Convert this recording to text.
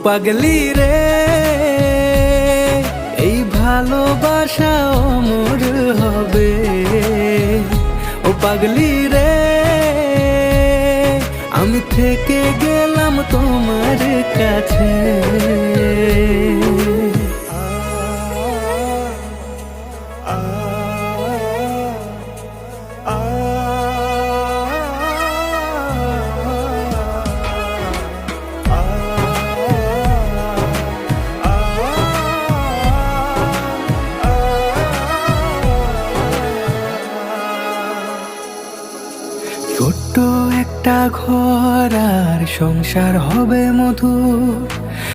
পাগলি রে, এই ভালোবাসা অমর হবে। ও পাগলি রে, আমি থেকে গেলাম তোমার কাছে। ছোট্ট একটা ঘর আর সংসার হবে মধুর,